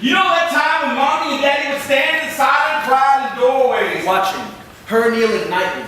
You know that time when mommy and daddy would stand inside and cry in the doorways? Watching her kneeling nightly,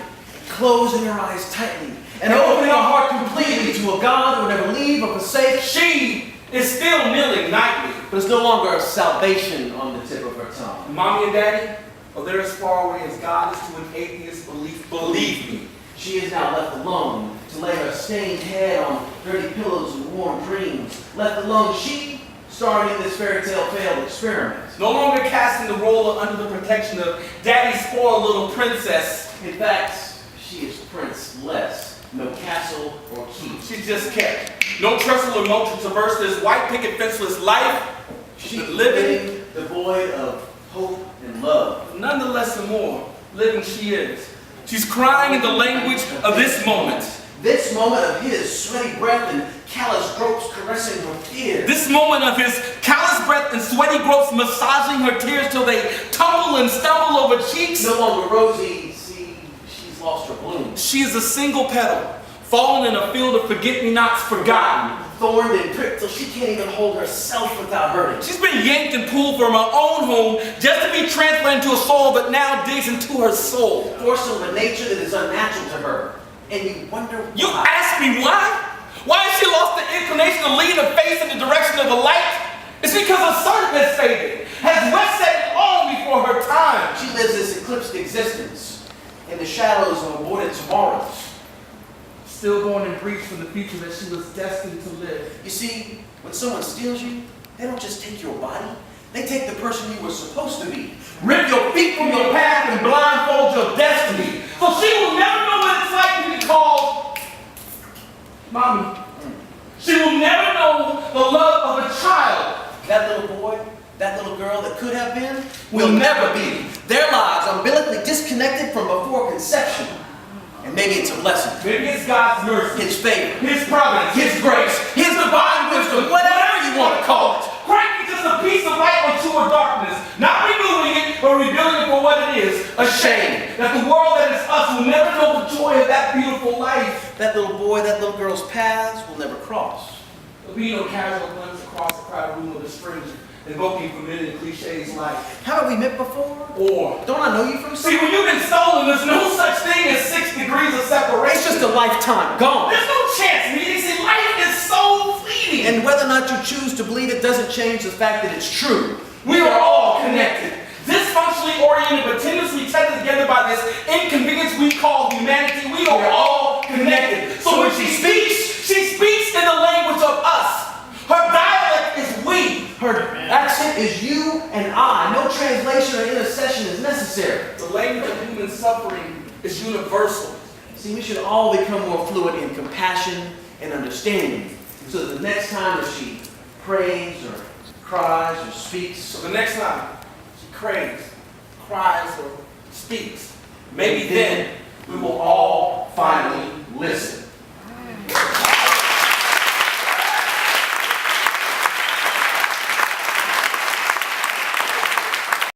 closing her eyes tightly, and opening her heart completely to a God who would never leave or forsake. She is still kneeling nightly. But it's no longer a salvation on the tip of her tongue. Mommy and daddy, oh, they're as far away as God is to an atheist belief. Believe me. She is now left alone to lay her stained head on dirty pillows and warm dreams. Left alone, she starring in this fairy tale failed experiment. No longer casting the role of under the protection of daddy's spoiled little princess. In fact, she is princeless. No castle or keep. She just kept. No trestle or moat to traverse this white picket fenceless life. She's living devoid of hope and love. Nonetheless and more, living she is. She's crying in the language of this moment. This moment of his sweaty breath and callous gropes caressing her tears. This moment of his callous breath and sweaty gropes massaging her tears till they tumble and stumble over cheeks. No longer rosy, see, she's lost her bloom. She is a single petal, fallen in a field of forget-me-nots forgotten. Thorned and pricked till she can't even hold herself without hurting. She's been yanked and pulled from her own home just to be transplanted to a soul that now digs into her soul. Forced of a nature that is unnatural to her. And you wonder why. You ask me why? Why has she lost the inclination to lead her face in the direction of the light? It's because her sun has faded, has wet set long before her time. She lives this eclipsed existence in the shadows of aborted tomorrows. Still going in breach from the future that she was destined to live. You see, when someone steals you, they don't just take your body, they take the person you were supposed to be. Rip your feet from your path and blindfold your destiny. So she will never know what it's like to be called mommy. She will never know the love of a child. That little boy, that little girl that could have been, will never be. Their lives umbilically disconnected from before conception. And maybe it's a blessing. Maybe it's God's mercy, His favor, His providence, His grace, His divine wisdom, whatever you want to call it. Cranking just a piece of light onto her darkness, not removing it, but rebuilding it for what it is, a shame that the world that is us will never know the joy of that beautiful life. That little boy, that little girl's paths will never cross. There'll be no casual glimpse across the crowded room of a stranger, invoking familiar cliches like, Haven't we met before? or, Don't I know you from see, somewhere? when you've been stolen, there's no such thing as 6 degrees of separation. It's just a lifetime gone. There's no chance, meeting. See, life is so fleeting. And whether or not you choose to believe it doesn't change the fact that it's true. We are all connected. Dysfunctionally oriented, but tendency tethered together by this inconvenience we call humanity. We are all connected. So when she speaks in the language of us. Her dialect is we. Her accent is you and I. No translation or intercession is necessary. The language of human suffering is universal. See, we should all become more fluent in compassion and understanding. So that the next time that she prays or cries or speaks, So the next time she craves, cries, or speaks, maybe then